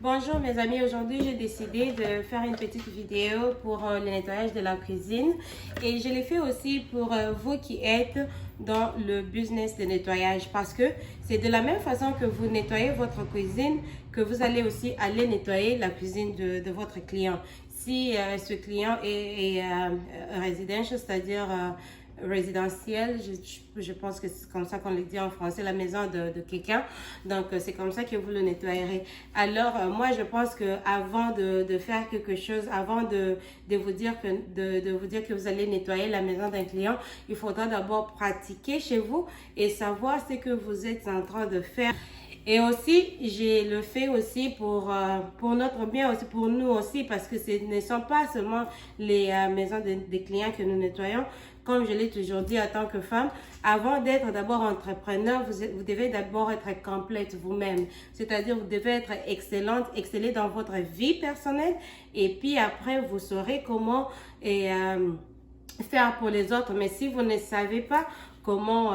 Bonjour mes amis, aujourd'hui j'ai décidé de faire une petite vidéo pour le nettoyage de la cuisine et je l'ai fait aussi pour vous qui êtes dans le business de nettoyage parce que c'est de la même façon que vous nettoyez votre cuisine que vous allez aussi aller nettoyer la cuisine de votre client. Si ce client est residential, c'est-à-dire résidentiel, je pense que c'est comme ça qu'on le dit en français, la maison de quelqu'un. Donc, c'est comme ça que vous le nettoyerez. Alors, moi, je pense que avant de faire quelque chose, avant de vous dire de vous dire que vous allez nettoyer la maison d'un client, il faudra d'abord pratiquer chez vous et savoir ce que vous êtes en train de faire. Et aussi, je le fais aussi pour notre bien, aussi pour nous aussi, parce que ce ne sont pas seulement les maisons des clients que nous nettoyons. Comme je l'ai toujours dit en tant que femme, avant d'être d'abord entrepreneur, vous devez d'abord être complète vous-même. C'est-à-dire, vous devez être excellente, exceller dans votre vie personnelle. Et puis après, vous saurez comment faire pour les autres. Mais si vous ne savez pas comment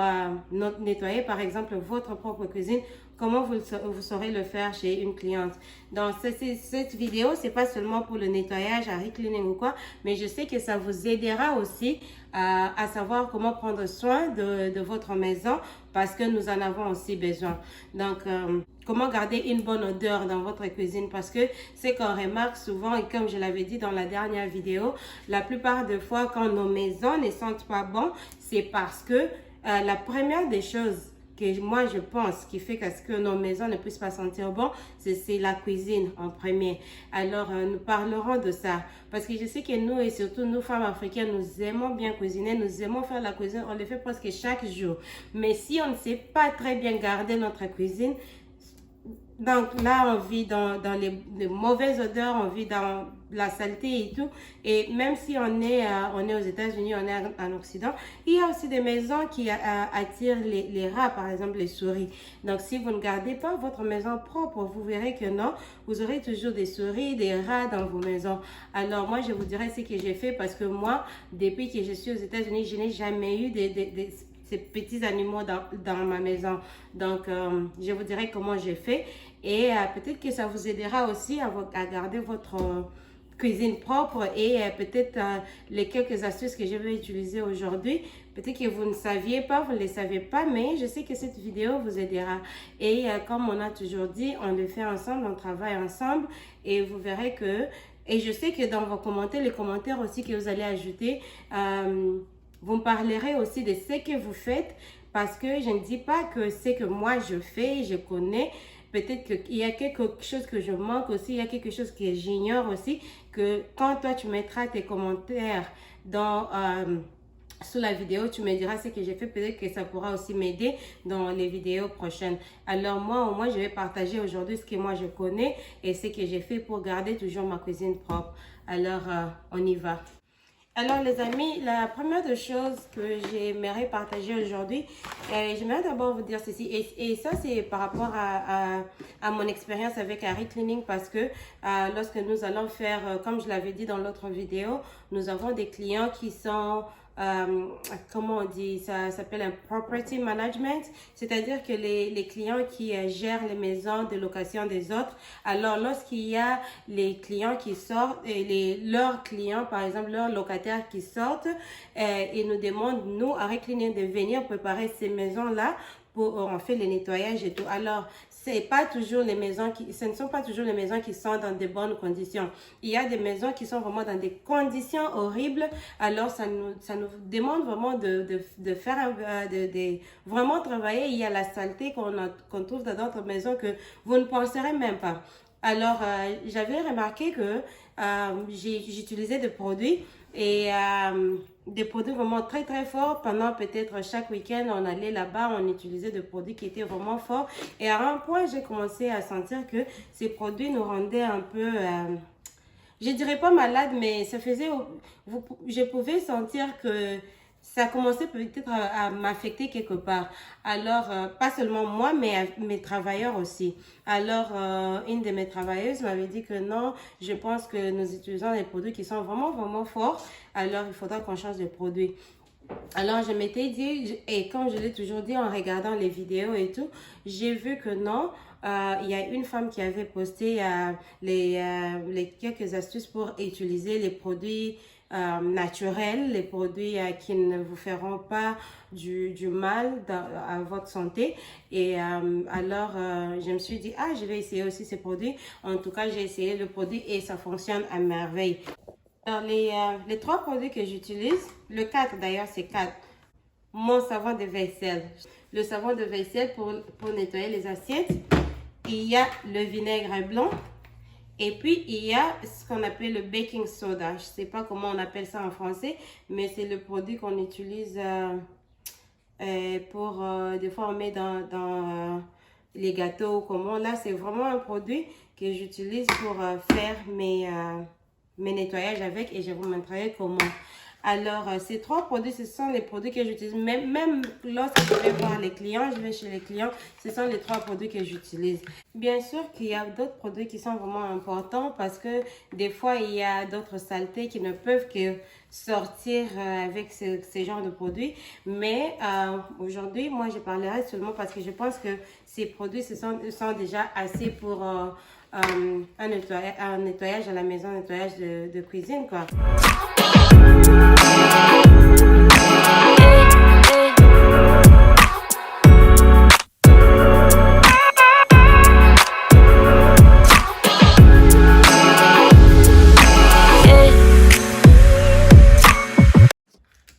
nettoyer, par exemple, votre propre cuisine, comment vous saurez le faire chez une cliente. Donc, cette vidéo, c'est pas seulement pour le nettoyage, à cleaning ou quoi, mais je sais que ça vous aidera aussi à savoir comment prendre soin de votre maison parce que nous en avons aussi besoin. Donc, comment garder une bonne odeur dans votre cuisine parce que c'est qu'on remarque souvent et comme je l'avais dit dans la dernière vidéo, la plupart des fois quand nos maisons ne sentent pas bon, c'est parce que la première des choses que moi je pense qui fait que nos maisons ne puissent pas sentir bon, c'est la cuisine en premier. Alors nous parlerons de ça parce que je sais que nous et surtout nous femmes africaines, nous aimons bien cuisiner, nous aimons faire la cuisine, on le fait presque chaque jour. Mais si on ne sait pas très bien garder notre cuisine, donc là, on vit dans les mauvaises odeurs, on vit dans la saleté et tout. Et même si on est aux États-Unis, on est en Occident, il y a aussi des maisons qui attirent les rats, par exemple les souris. Donc si vous ne gardez pas votre maison propre, vous verrez que non, vous aurez toujours des souris, des rats dans vos maisons. Alors moi, je vous dirais ce que j'ai fait parce que moi, depuis que je suis aux États-Unis, je n'ai jamais eu ces petits animaux dans ma maison. Donc, je vous dirai comment j'ai fait. Et peut-être que ça vous aidera aussi à garder votre cuisine propre et peut-être les quelques astuces que je vais utiliser aujourd'hui. Peut-être que vous ne saviez pas, vous ne les saviez pas, mais je sais que cette vidéo vous aidera. Et comme on a toujours dit, on le fait ensemble, on travaille ensemble et vous verrez que... Et je sais que dans vos commentaires, les commentaires aussi que vous allez ajouter, vous me parlerez aussi de ce que vous faites parce que je ne dis pas que c'est que moi je fais, je connais. Peut-être qu'il y a quelque chose que je manque aussi, il y a quelque chose que j'ignore aussi, que quand toi tu mettras tes commentaires sous la vidéo, tu me diras ce que j'ai fait, peut-être que ça pourra aussi m'aider dans les vidéos prochaines. Alors moi, au moins, je vais partager aujourd'hui ce que moi je connais et ce que j'ai fait pour garder toujours ma cuisine propre. Alors, on y va. Alors les amis, la première des choses que j'aimerais partager aujourd'hui, j'aimerais d'abord vous dire ceci, et ça c'est par rapport à mon expérience avec Harry Cleaning parce que lorsque nous allons faire, comme je l'avais dit dans l'autre vidéo, nous avons des clients qui sont... comment on dit, ça s'appelle un property management, c'est-à-dire que les clients qui gèrent les maisons de location des autres. Alors lorsqu'il y a les clients qui sortent et leurs clients, par exemple leurs locataires qui sortent, ils nous demandent nous à Cleaning de venir préparer ces maisons là pour on fait les nettoyages et tout. Alors c'est pas toujours les maisons ce ne sont pas toujours les maisons qui sont dans de bonnes conditions. Il y a des maisons qui sont vraiment dans des conditions horribles. Alors ça nous demande vraiment de faire vraiment travailler. Il y a la saleté qu'on trouve dans d'autres maisons que vous ne penserez même pas. Alors j'avais remarqué que j'utilisais des produits et des produits vraiment très très forts. Pendant peut-être chaque week-end on allait là-bas, on utilisait des produits qui étaient vraiment forts et à un point j'ai commencé à sentir que ces produits nous rendaient un peu je dirais pas malade, mais ça faisait je pouvais sentir que ça commençait peut-être à m'affecter quelque part. Alors, pas seulement moi, mais mes travailleurs aussi. Alors, une de mes travailleuses m'avait dit que non, je pense que nous utilisons des produits qui sont vraiment, vraiment forts. Alors, il faudra qu'on change de produit. Alors, je m'étais dit, et comme je l'ai toujours dit en regardant les vidéos et tout, j'ai vu que non, il y a une femme qui avait posté les quelques astuces pour utiliser les produits naturels, les produits qui ne vous feront pas du mal à votre santé. Et alors, je me suis dit, ah, je vais essayer aussi ces produits. En tout cas, j'ai essayé le produit et ça fonctionne à merveille. Alors, les 3 produits que j'utilise, le 4 d'ailleurs, c'est 4. Mon savon de vaisselle. Le savon de vaisselle pour nettoyer les assiettes. Il y a le vinaigre blanc. Et puis, il y a ce qu'on appelle le baking soda. Je ne sais pas comment on appelle ça en français, mais c'est le produit qu'on utilise pour... des fois, on met dans les gâteaux. Comment. Là, c'est vraiment un produit que j'utilise pour faire mes nettoyages avec et je vous montrerai comment. Alors, ces 3 produits, ce sont les produits que j'utilise. Même lorsque je vais voir les clients, je vais chez les clients, ce sont les 3 produits que j'utilise. Bien sûr qu'il y a d'autres produits qui sont vraiment importants parce que des fois, il y a d'autres saletés qui ne peuvent que sortir avec ce genre de produits. Mais aujourd'hui, moi, je parlerai seulement parce que je pense que ces produits sont déjà assez pour... un nettoyage à la maison, un nettoyage de cuisine, quoi.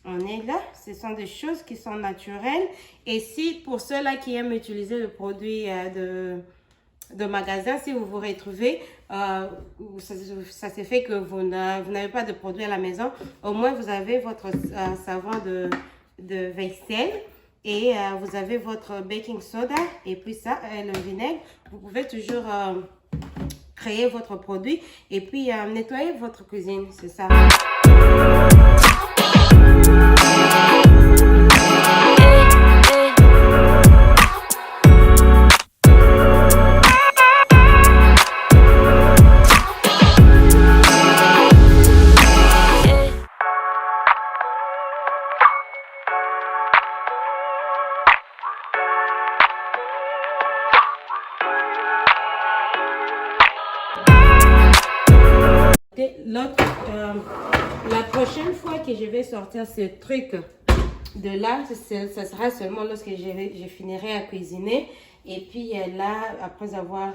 On est là, ce sont des choses qui sont naturelles. Et si pour ceux-là qui aiment utiliser le produit de magasin, si vous vous retrouvez, ça se fait que vous n'avez pas de produit à la maison, au moins vous avez votre savon de vaisselle et vous avez votre baking soda et puis ça, le vinaigre. Vous pouvez toujours créer votre produit et puis nettoyer votre cuisine, c'est ça. La prochaine fois que je vais sortir ce truc de là, ça sera seulement lorsque je finirai à cuisiner. Et puis là, après avoir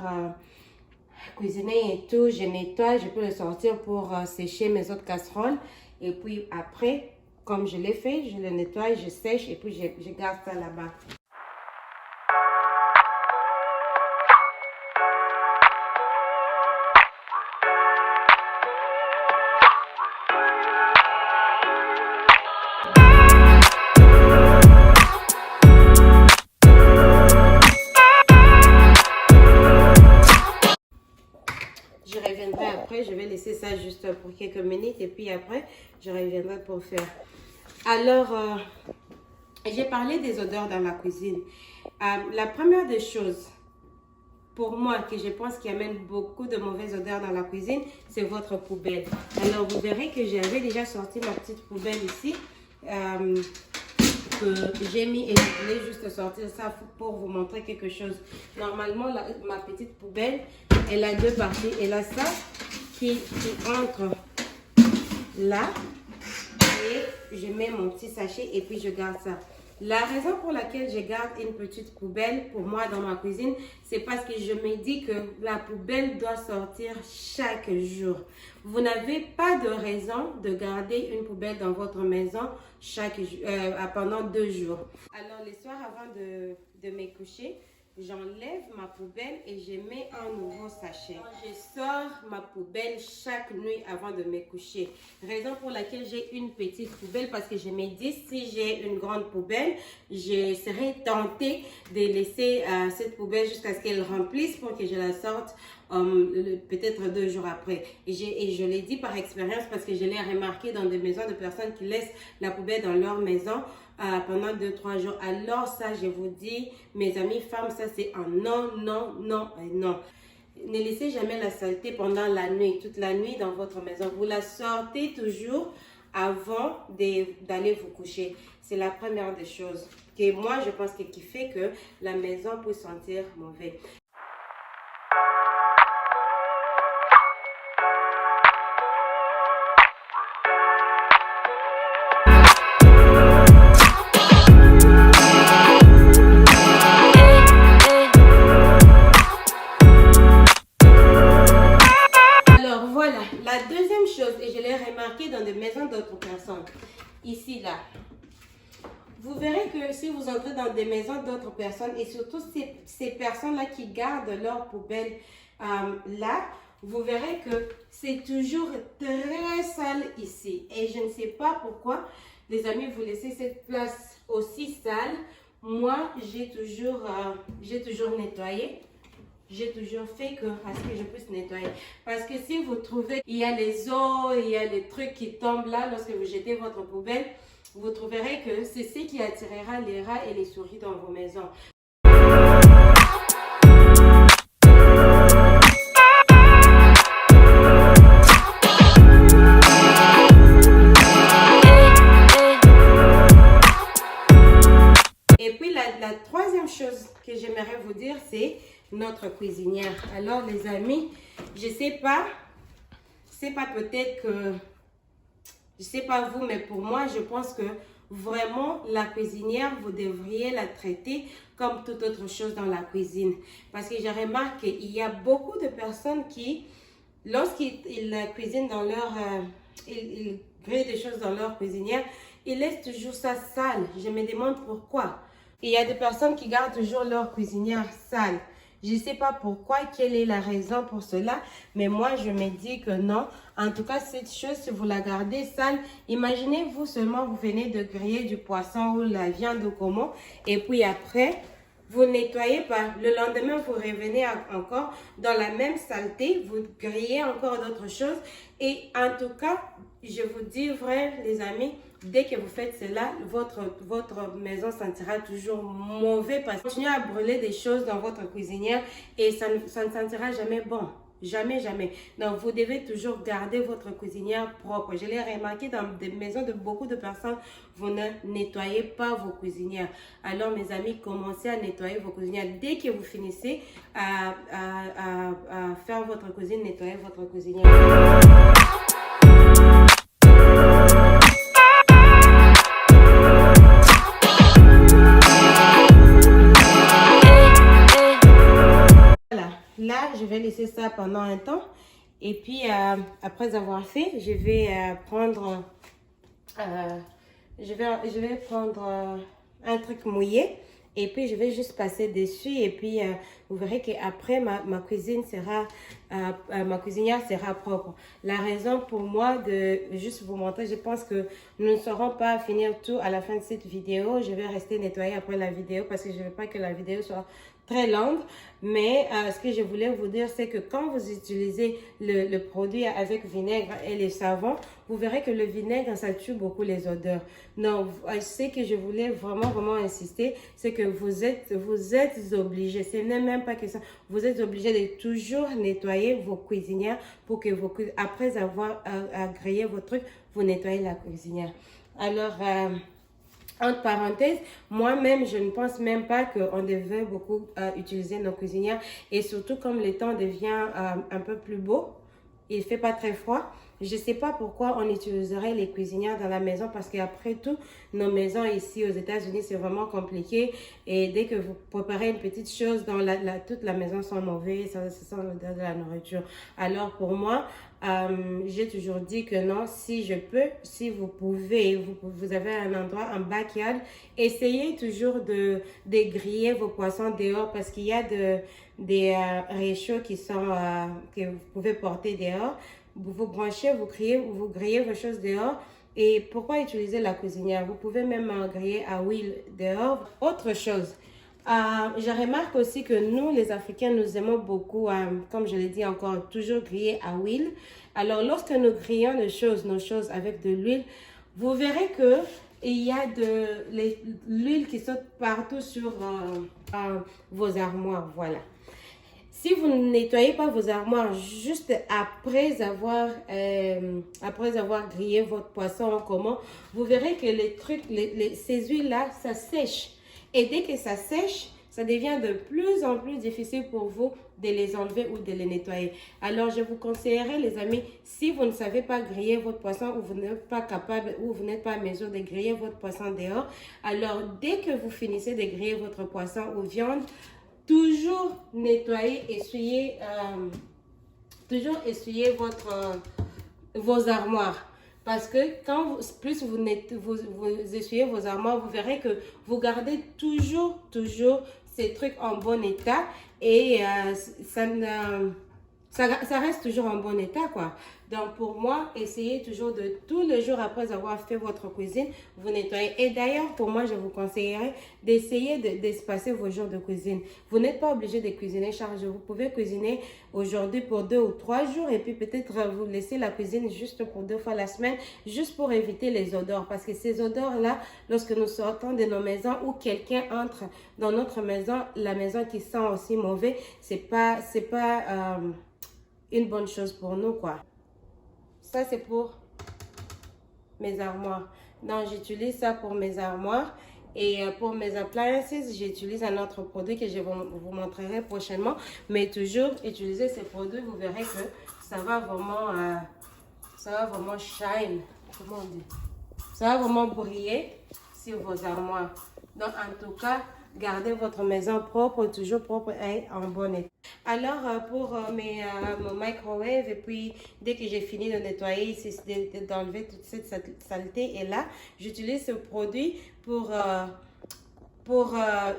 cuisiné et tout, je nettoie, je peux le sortir pour sécher mes autres casseroles. Et puis après, comme je l'ai fait, je le nettoie, je sèche et puis je garde ça là-bas. Je reviendrai après, je vais laisser ça juste pour quelques minutes et puis après, je reviendrai pour faire. Alors, j'ai parlé des odeurs dans la cuisine. La première des choses, pour moi, que je pense qui amène beaucoup de mauvaises odeurs dans la cuisine, c'est votre poubelle. Alors, vous verrez que j'avais déjà sorti ma petite poubelle ici. Que j'ai mis et je voulais juste sortir ça pour vous montrer quelque chose. Normalement, ma petite poubelle, elle a 2 parties. Elle a ça qui entre là et je mets mon petit sachet et puis je garde ça. La raison pour laquelle je garde une petite poubelle pour moi dans ma cuisine, c'est parce que je me dis que la poubelle doit sortir chaque jour. Vous n'avez pas de raison de garder une poubelle dans votre maison pendant 2 jours. Alors, les soirs avant de me coucher, j'enlève ma poubelle et je mets un nouveau sachet. Je sors ma poubelle chaque nuit avant de me coucher. Raison pour laquelle j'ai une petite poubelle, parce que je me dis, si j'ai une grande poubelle, je serais tentée de laisser cette poubelle jusqu'à ce qu'elle remplisse pour que je la sorte peut-être 2 jours après. Et je l'ai dit par expérience parce que je l'ai remarqué dans des maisons de personnes qui laissent la poubelle dans leur maison pendant 2-3 jours. Alors ça, je vous dis, mes amis femmes, ça c'est un non, non, non et non. Ne laissez jamais la saleté pendant la nuit, toute la nuit dans votre maison. Vous la sortez toujours avant d'aller vous coucher. C'est la première des choses que moi, je pense qui fait que la maison peut sentir mauvais. remarqué dans des maisons d'autres personnes, ici, là, vous verrez que si vous entrez dans des maisons d'autres personnes, et surtout ces personnes-là qui gardent leurs poubelles là, vous verrez que c'est toujours très sale ici. Et je ne sais pas pourquoi, les amis, vous laissez cette place aussi sale. Moi, j'ai toujours nettoyé. J'ai toujours fait que à ce que je puisse nettoyer. Parce que si vous trouvez, il y a les os, il y a les trucs qui tombent là lorsque vous jetez votre poubelle, vous trouverez que c'est ce qui attirera les rats et les souris dans vos maisons. Et puis la troisième chose que j'aimerais vous dire, c'est notre cuisinière. Alors les amis, je sais pas peut-être que, je sais pas vous, mais pour moi, je pense que vraiment la cuisinière, vous devriez la traiter comme toute autre chose dans la cuisine. Parce que je remarque qu'il y a beaucoup de personnes qui, lorsqu'ils cuisinent dans leur, ils grillent des choses dans leur cuisinière, ils laissent toujours ça sale. Je me demande pourquoi. Il y a des personnes qui gardent toujours leur cuisinière sale. Je ne sais pas pourquoi, quelle est la raison pour cela, mais moi je me dis que non. En tout cas, cette chose, si vous la gardez sale, imaginez-vous seulement, vous venez de griller du poisson ou la viande ou comment, et puis après, vous nettoyez pas. Le lendemain, vous revenez encore dans la même saleté, vous grillez encore d'autres choses. Et en tout cas, je vous dis vrai, les amis, dès que vous faites cela, votre maison sentira toujours mauvais parce que vous continuez à brûler des choses dans votre cuisinière et ça ne sentira jamais bon. Jamais, jamais. Donc, vous devez toujours garder votre cuisinière propre. Je l'ai remarqué dans des maisons de beaucoup de personnes, vous ne nettoyez pas vos cuisinières. Alors, mes amis, commencez à nettoyer vos cuisinières. Dès que vous finissez à faire votre cuisine, nettoyez votre cuisinière. Là, je vais laisser ça pendant un temps. Et puis, après avoir fait, je vais prendre un truc mouillé. Et puis, je vais juste passer dessus. Et puis, vous verrez qu'après, ma cuisinière sera propre. La raison pour moi de juste vous montrer, je pense que nous ne saurons pas finir tout à la fin de cette vidéo. Je vais rester nettoyer après la vidéo parce que je ne veux pas que la vidéo soit très longue. Mais ce que je voulais vous dire, c'est que quand vous utilisez le produit avec vinaigre et les savons, vous verrez que le vinaigre, ça tue beaucoup les odeurs. Non, ce que je voulais vraiment insister, c'est que vous êtes obligés, ce n'est même pas que ça, vous êtes obligés de toujours nettoyer vos cuisinières pour que après avoir grillé vos trucs, vous nettoyez la cuisinière. Alors, entre parenthèses, moi-même, je ne pense même pas qu'on devait beaucoup utiliser nos cuisinières. Et surtout, comme le temps devient un peu plus beau, il ne fait pas très froid. Je ne sais pas pourquoi on utiliserait les cuisinières dans la maison parce qu'après tout, nos maisons ici aux États-Unis, c'est vraiment compliqué. Et dès que vous préparez une petite chose, toute la maison sent mauvais, ça sent l'odeur de la nourriture. Alors pour moi, j'ai toujours dit que non, si je peux, si vous pouvez, vous avez un endroit, un backyard, essayez toujours de griller vos poissons dehors parce qu'il y a des réchauds qui sont que vous pouvez porter dehors. Vous branchez, vous grillez vos choses dehors. Et pourquoi utiliser la cuisinière? Vous pouvez même griller à huile dehors. Autre chose, je remarque aussi que nous, les Africains, nous aimons beaucoup, comme je l'ai dit encore, toujours griller à huile. Alors, lorsque nous grillons nos choses avec de l'huile, vous verrez que il y a de l'huile qui saute partout sur vos armoires. Voilà. Si vous ne nettoyez pas vos armoires juste après avoir grillé votre poisson en commun, vous verrez que ces huiles-là, ça sèche. Et dès que ça sèche, ça devient de plus en plus difficile pour vous de les enlever ou de les nettoyer. Alors, je vous conseillerais, les amis, si vous ne savez pas griller votre poisson ou vous n'êtes pas capable ou vous n'êtes pas à mesure de griller votre poisson dehors, alors dès que vous finissez de griller votre poisson ou viande, toujours nettoyer, essuyez vos armoires. Parce que plus vous essuyez vos armoires, vous verrez que vous gardez toujours ces trucs en bon état et ça reste toujours en bon état, quoi. Donc, pour moi, essayez toujours de tous les jours après avoir fait votre cuisine, vous nettoyez. Et d'ailleurs, pour moi, je vous conseillerais d'essayer d'espacer vos jours de cuisine. Vous n'êtes pas obligé de cuisiner chaque jour. Vous pouvez cuisiner aujourd'hui pour 2 ou 3 jours et puis peut-être vous laisser la cuisine juste pour 2 fois la semaine, juste pour éviter les odeurs. Parce que ces odeurs-là, lorsque nous sortons de nos maisons ou quelqu'un entre dans notre maison, la maison qui sent aussi mauvais, c'est pas une bonne chose pour nous, quoi. Ça, c'est pour mes armoires. Donc, j'utilise ça pour mes armoires. Et pour mes appliances, j'utilise un autre produit que je vous montrerai prochainement. Mais toujours, utiliser ces produits, vous verrez que ça va vraiment shine. Comment on dit? Ça va vraiment briller sur vos armoires. Donc, en tout cas, gardez votre maison propre, toujours propre et en bon état. Alors, pour mon microwave, et puis dès que j'ai fini de nettoyer, d'enlever toute cette saleté, et là, j'utilise ce produit pour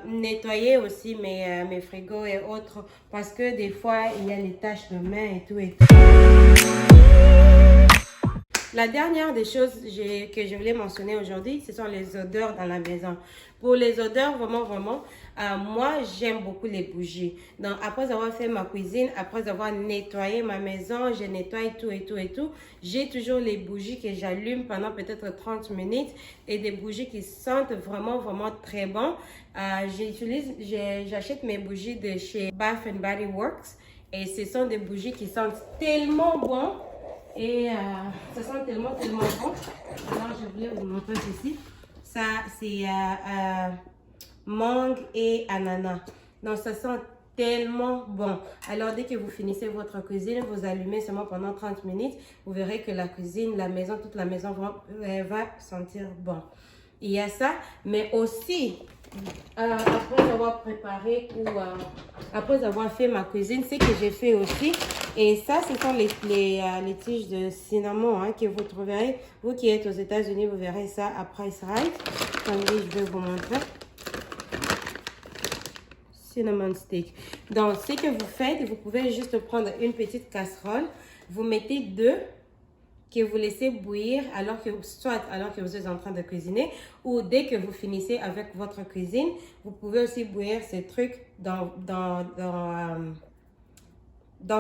nettoyer aussi mes frigos et autres, parce que des fois, il y a les taches de main et tout. La dernière des choses que je voulais mentionner aujourd'hui, ce sont les odeurs dans la maison. Pour les odeurs, vraiment, moi, j'aime beaucoup les bougies. Donc, après avoir fait ma cuisine, après avoir nettoyé ma maison, je nettoie tout. J'ai toujours les bougies que j'allume pendant peut-être 30 minutes et des bougies qui sentent vraiment très bon. J'achète mes bougies de chez Bath & Body Works et ce sont des bougies qui sentent tellement bon. Et ça sent tellement bon. Alors, je voulais vous montrer ceci. Ça, c'est mangue et ananas. Donc, ça sent tellement bon. Alors, dès que vous finissez votre cuisine, vous allumez seulement pendant 30 minutes. Vous verrez que la cuisine, la maison, toute la maison va sentir bon. Il y a ça, mais aussi, après avoir préparé ou après avoir fait ma cuisine, ce que j'ai fait aussi, et ça, ce sont les tiges de cinnamon que vous trouverez. Vous qui êtes aux États-Unis, vous verrez ça à Price Right. Attendez, je vais vous montrer. Cinnamon stick. Donc, ce que vous faites, vous pouvez juste prendre une petite casserole. Vous mettez 2 que vous laissez bouillir soit alors que vous êtes en train de cuisiner ou dès que vous finissez avec votre cuisine. Vous pouvez aussi bouillir ces trucs dans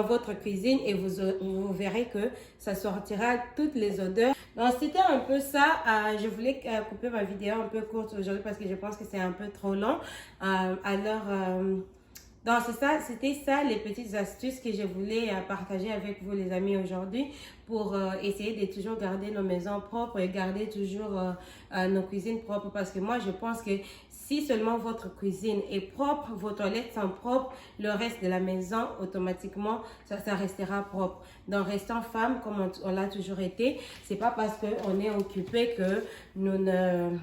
votre cuisine et vous verrez que ça sortira toutes les odeurs. Donc, c'était un peu ça. Je voulais couper ma vidéo un peu courte aujourd'hui parce que je pense que c'est un peu trop long. Donc, c'était ça les petites astuces que je voulais partager avec vous les amis aujourd'hui pour essayer de toujours garder nos maisons propres et garder toujours nos cuisines propres, parce que moi je pense que si seulement votre cuisine est propre, vos toilettes sont propres, le reste de la maison automatiquement ça restera propre. Donc, restant femme comme on l'a toujours été, c'est pas parce qu'on est occupé que nous ne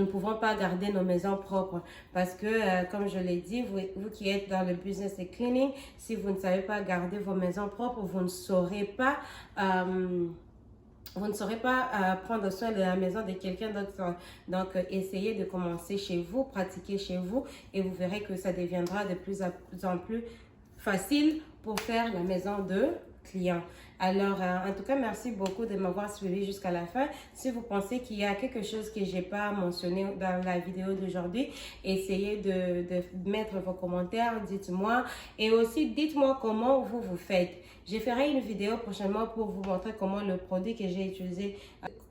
pouvons pas garder nos maisons propres, parce que comme je l'ai dit, vous qui êtes dans le business de cleaning, si vous ne savez pas garder vos maisons propres, vous ne saurez pas prendre soin de la maison de quelqu'un d'autre. Donc, essayez de commencer chez vous, pratiquez chez vous et vous verrez que ça deviendra de plus en plus facile pour faire la maison de clients. Alors, en tout cas, merci beaucoup de m'avoir suivi jusqu'à la fin. Si vous pensez qu'il y a quelque chose que j'ai pas mentionné dans la vidéo d'aujourd'hui, essayez de mettre vos commentaires, dites-moi. Et aussi, dites-moi comment vous faites. Je ferai une vidéo prochainement pour vous montrer comment le produit que j'ai utilisé,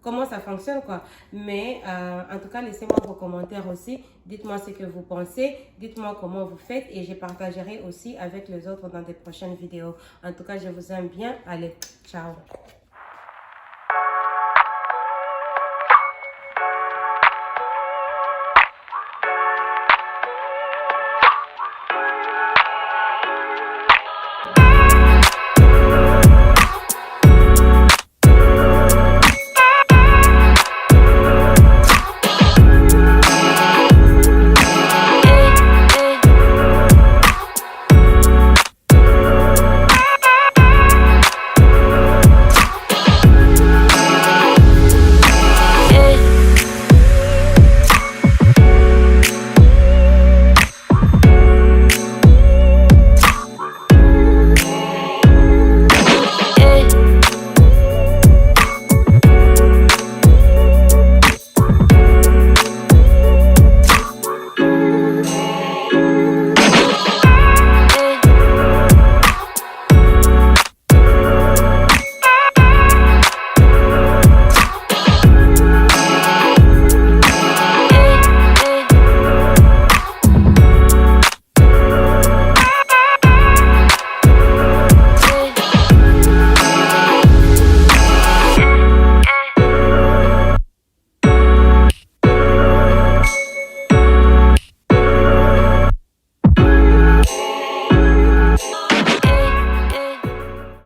comment ça fonctionne, quoi. Mais en tout cas, laissez-moi vos commentaires aussi. Dites-moi ce que vous pensez. Dites-moi comment vous faites et je partagerai aussi avec les autres dans des prochaines vidéos. En tout cas, je vous aime bien. Allez, ciao.